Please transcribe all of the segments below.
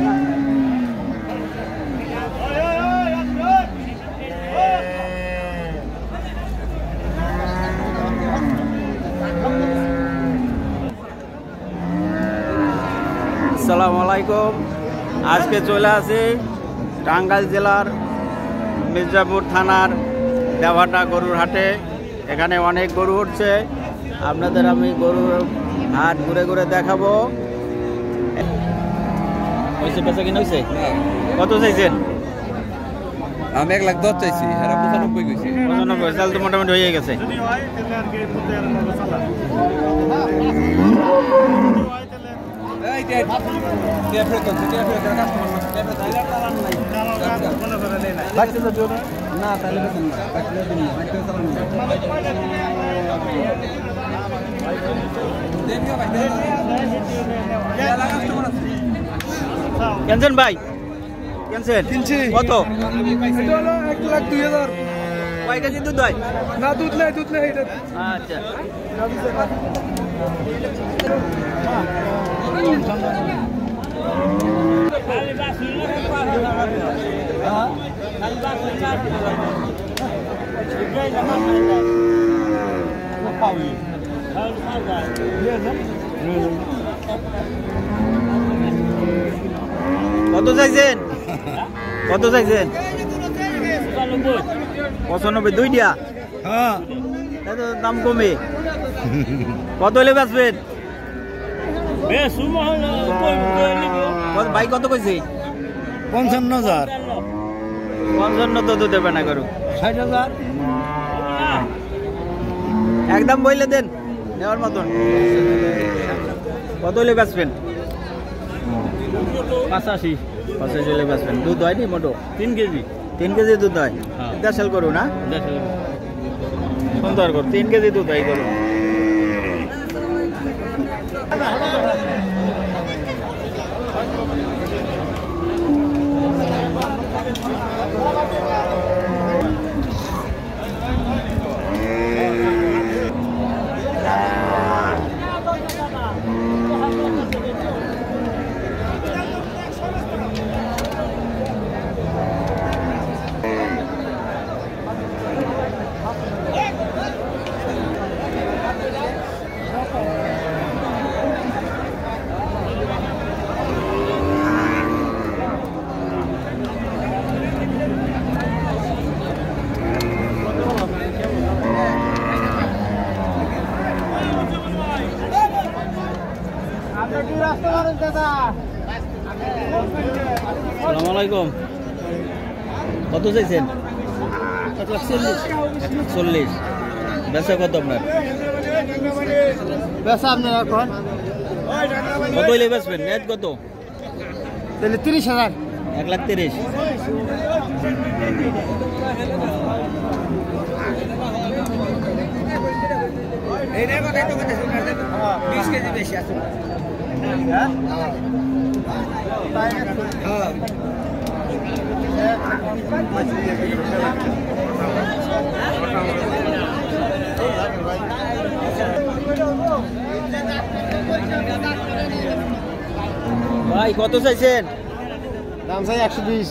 আসসালামু আলাইকুম। আজকে চলে আসি টাঙ্গাইল জেলার মির্জাপুর থানার দেওয়াটা গরুর হাটে। এখানে অনেক গরু উঠছে, আপনাদের আমি গরুর হাট ঘুরে ঘুরে দেখাবো। হয়েছে বেচা কিনা হয়েছে? কত চাইছেন? আমি 1,10,000 চাইছি, এরা 95 কইছে। 95 চাল তো মোটামুটি হয়ে গেছে। ক্যান্সেল ভাই, ক্যান্সেল কত? 1,02,000। কয় কেজি দুধ হয়? না দুধ নাই, দুধ নাই। আচ্ছা, কত চাইছেন? কত চাইছেন? 95 দুইটা। হ্যাঁ, এত দাম কমে কত হলে বেচবেন? ভাই কত কইছে? 55,000। 55 তো দেবে না গরু। 60,000। একদম বইলে দেন নেওয়ার মতন। কত হলে বেচবেন? 85 হলে বেচবেন। দুধ হয়নি মোটো? 3 কেজি। 3 কেজি দুধ হয়। দেশাল করু না? সুন্দর করু, 3 কেজি দুধ হয় করু। আসসালামু আলাইকুম। কত চাইছেন? 1,40,000। বেচা কত আপনার? বেচা আপনার এখন কত হইলে বেচবেন? নেট কত? 30,000। 1,30,000। এই নে কথা তো কথা শুনতে 20 কেজি বেশি আছে। হ্যাঁ হ্যাঁ, ভাই কত চাইছেন? দাম চাই 120।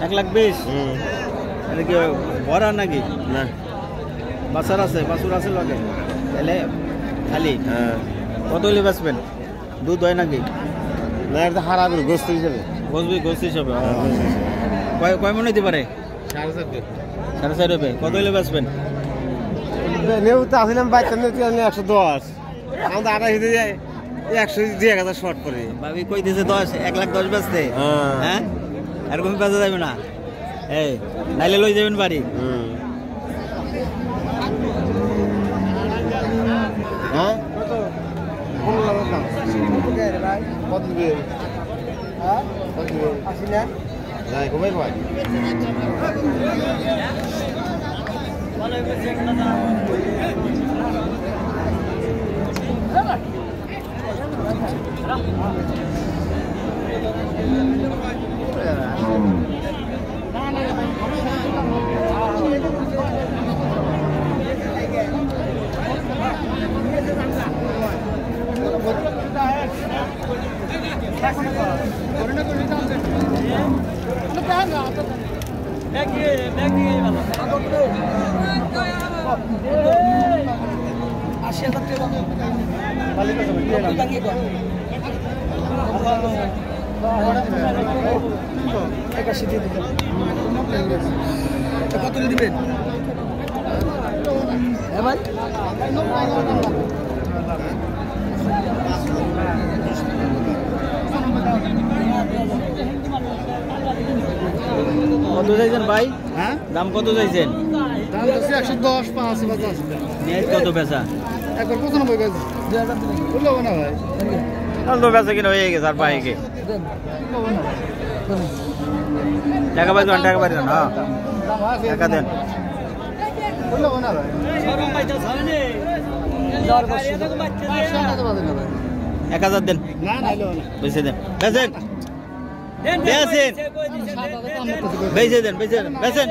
1,20,000। এটা কি ভরা নাকি? না, বাছার আছে, বাছুর আছে লগে তাহলে খালি। কত হলে বেচবেন? দুধ হয় নাকি? না এটা হারা গরু গোস্ত হিসেবে। বসবি গোস্ত হিসাবে। কয় মনে হইতে পারে? 4.5 রুপে। কত হলে বেচবেন? নেউ তো আসলাম বাইতে নেউ 110। আমাদের 28 দিয়ে যায়, 100 শর্ট করে। ভাবি কই দিয়েছে 10, 1,10,000 বেচতে। হ্যাঁ, এরকম বেচা যাবে না। এই নাইলে লই যাবেন বাড়ি। হ্যাঁ কত দিবে? হ্যাঁ কত দিবে? 80 না? যাই কমাই ভাই। কত দিবেন ভাই? কত চাইছেন ভাই? হ্যাঁ দাম কত চাইছেন? দাম হচ্ছে 110 5 50 নেট কত বেচা? একবার 95 গেছে 2000 দিবেন বললো না ভাই তাহলে তো বেচা কিনা হয়ে গেছে আর বাইকে টাকা পাই দেন, টাকা পাই দেন। হ্যাঁ টাকা দেন। বললো না ভাই 1000 দেন, না না লো না বেচে দেন, বেচেন বেচেন বেচে দেন, বেচে দেন, বেচেন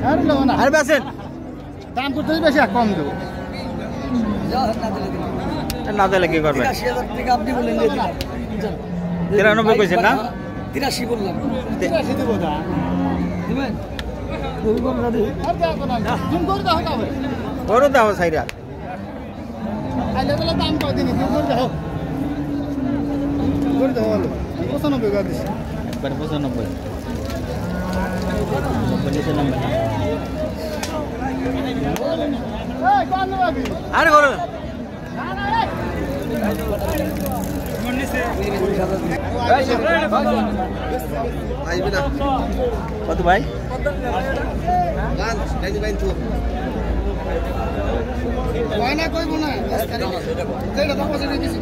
আর লো না আর বেচেন। দাম করতে বেশি কম দেব না দিলে কি করবেন? ৮০,০০০ টাকা আপনি বললেন যে দিলাম 93 কইছেন না? ৮৩ বললাম বেশি দেব না দিবেন তুমি কোন দাদি আর দেখো না তুমি করে দাও না ভাই ওরও দাও সাইরা আইলে বলে দাম কই দিনি তুমি করে দাও হলো 95 গা দিছি একবার 95 নিচে নাম্বার এই কোন বাবি আরে করো কত ভাই? কয় না কইব না এইটা দাম আছে দিছি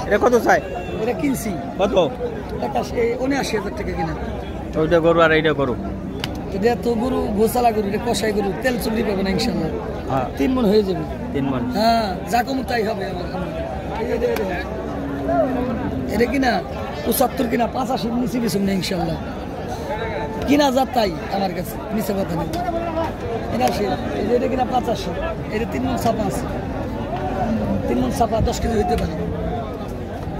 এটা কত চাই? এটা কিনছি কত? এটা ৭৯,০০০ টাকা কিনা। ওইটা গরু আর এইটা গরু? এটা তো গরু গোসালা গরু, এটা কষাই গরু, তেল চুলি পাবে না ইনশাল্লাহ। হ্যাঁ ৩ মণ হয়ে যাবে। 3 মণ? হ্যাঁ যা কম তাই হবে আমার। এটা কিনা ৭৫ কিনা ৮৫ নিচে বেশি না ইনশাল্লাহ। কিনা যা তাই আমার কাছে, নিচে কথা নেই। এটা কিনা ৮৫, এটা ৩ মণ ছাপা আছে, 3 মণ ছাপা 10 কেজি হইতে পারে,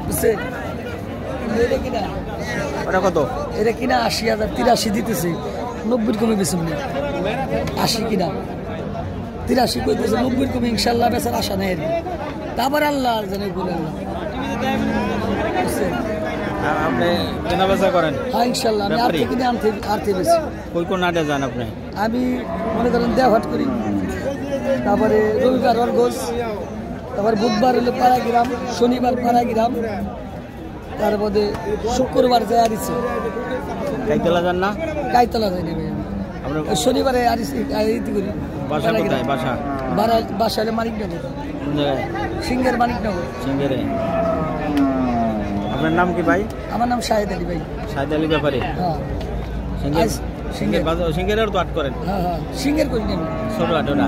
বুঝছে? এটা কিনা ওটা কত? এটা কিনা ৮০,০০০, ৮৩ দিতেছে, ৯০ কমে বেশি না। ৮০ কিনা ৮৩ কইতেছে, ৯০ কমে ইনশাল্লাহ বেচার আশা নেই আর কি। তারপর আল্লাহ জানে বলে আল্লাহ, বুঝছেন? আপনি কেনা বেচা করেন? হ্যাঁ ইনশাল্লাহ আমি আর থেকে আনতে বেশি। কই কোন হাটে যান আপনি? আমি মনে করেন দেওহাট করি, তারপরে রবিবার অরগোজ, তারপর বুধবার হলো পাড়াগ্রাম, শনিবার পাড়াগ্রাম, তারপরে শুক্রবার যায় আরিসে। গাইতলা যান না? গাইতলা যায় না ভাই, আপনার ওই শনিবারে আরিতি করি। বাসা কোথায়? বাসা বাসা হলে মানিকনগর, কোন জায়গায়? সিংহের মানিকনগর। সিঙ্গেরে। আপনার নাম কি ভাই? আমার নাম শাহেদ আলী ভাই। শাহেদ আলী ব্যাপারী? হ্যাঁ সিঙ্গের? সিংহের, সিঙ্গেরের তো আট করেন? হ্যাঁ হ্যাঁ সিংহের করি না আমি, ছোট হাট ওটা?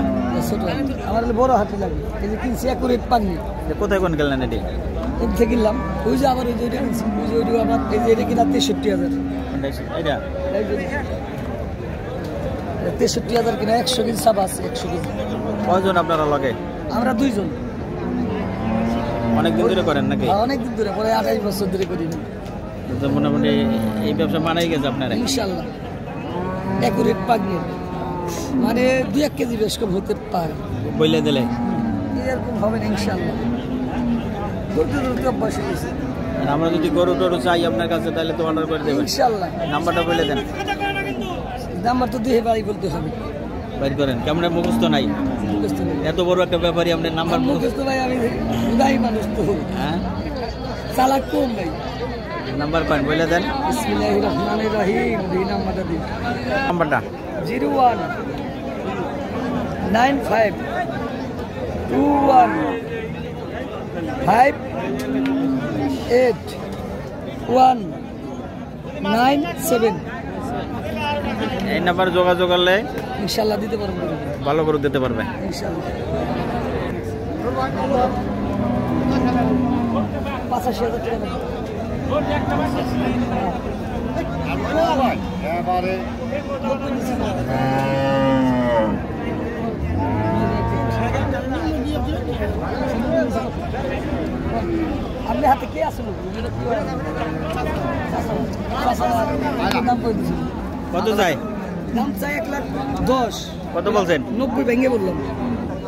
ছোট হাট। আমার হলে বড় হাটে লাগে, এই যে কিনছি একুরেট পাগনি, কোথায় কোন গেলেন এটি? এর থেকে কিনলাম। ওই যে আবার ওই যে ওইটা কিনছি, ওই যে ওইটা আমার, এই যে এটা কিনা ৬৩,০০০। এটা ৬৩,০০০ কিনা, ১০০ কেজি সাবা আছে, ১০০ কেজি। কয়জন আপনারা লগে? আমরা ২ জন। অনেকদিন ধরে করেন নাকি? অনেকদিন ধরে, পরে ২৮ বছর ধরে করি না তো মোটামুটি এই ব্যবসা মানাই গেছে আপনারা? ইনশাল্লাহ। একুরেট পাগনি, মানে ২-১ কেজি বেশ কম হতে পারে, বইলে দিলে এরকম হবে না ইনশাল্লাহ। দৌড়তে দৌড়তে অভ্যাস হয়ে গেছে। আর আমরা যদি গরু টরু চাই আপনার কাছে তাহলে তো অর্ডার করে দেবেন। ইনশাল্লাহ। নাম্বারটা বলে দেন। নাম্বার তো দিয়ে বাড়ি বলতে হবে। বাইর করেন, কেমন মুখস্থ নাই? মুখস্থ নেই। এত বড় একটা ব্যাপারই আপনার নাম্বার মুখস্থ ভাই, আমি উদাই মানুষ তো। হ্যাঁ, চালাক কম ভাই। নাম্বার কয়েন বলে দেন। বিসমিল্লাহির রহমানির রহিম। এই নাম্বারটা দিন। নাম্বারটা 01 95 21 5 8 1 9 7। এই নাম্বার যোগাযোগ করলে ইনশাল্লাহ দিতে পারবো। ভালো করে দিতে পারবে। ইনশাল্লাহ। 85,000 টাকা। আপনি হাতে কে আসলো? দাম করে দিচ্ছি। কত চাই? দাম চাই 1,10,000। কত বলছেন? 90 ভেঙে বললাম।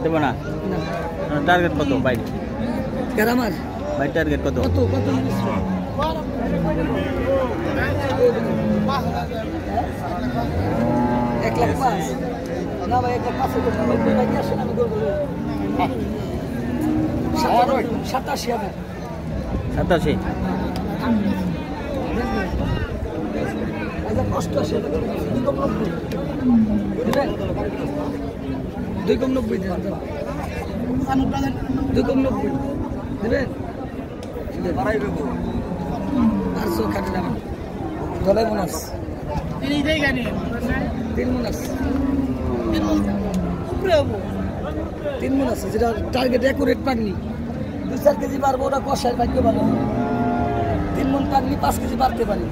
দেবো না। না টার্গেট কত বাইর? গ্রামার বাইর টার্গেট কত? কত কত নিচ্ছ? 1,05,000। না ভাই 1,05,000 90 ভেঙে আসেন, আমি করবো 87,000। 87। কষ্ট আসে 2 কম 90 দেবেন। 2 কম 90 দেবেন। আর সো খাটে যাবেন গলায় বোনাস 3 বোনাস 3 বোনাস যেটা টার্গেট অ্যাকুরেট পাগনি 2-4 কেজি বাড়বো, ওটা কষায় ভাগ্য ভালো। 3 মন পাগনি 5 কেজি বাড়তে পারে।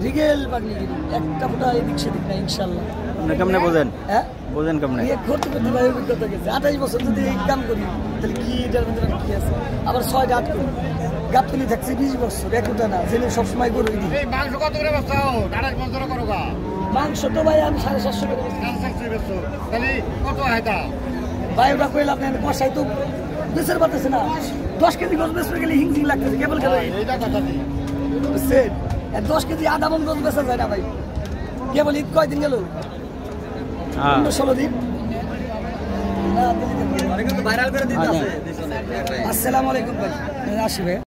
রিগেল পাগনি একটা ফুটা এদিক সেদিক না ইনশাল্লাহ। আপনি কেমনে বোঝেন? হ্যাঁ বোঝেন কেমনে? করতে করতে ভাই অভিজ্ঞতা গেছে। 28 বছর যদি এই কাম করি তাহলে কি এটার মধ্যে কি আছে। আবার 6-8 করি গাপতলি থাকছি 20 বছর, একটা না জেনে সবসময় করে দিই। মাংস কত করে বস্তা? 28 করো গা। মাংস তো ভাই আমি 750 করে বেচি। 750 তাহলে কত হাইতা? ভাই ওটা কইলাম না, কষাই তো বেচের পারতেছে না। 10 কেজি গোস বেচতে গেলে হিংসিং লাগতেছে কেবল কেবল। এইটা কথা দি বুঝছেন? 10 কেজি আধা মন গোস বেচা যায় না ভাই। কেবল ঈদ কয়দিন গেল? হ্যাঁ 16 দিন। আসসালামু আলাইকুম ভাই। আসি ভাই।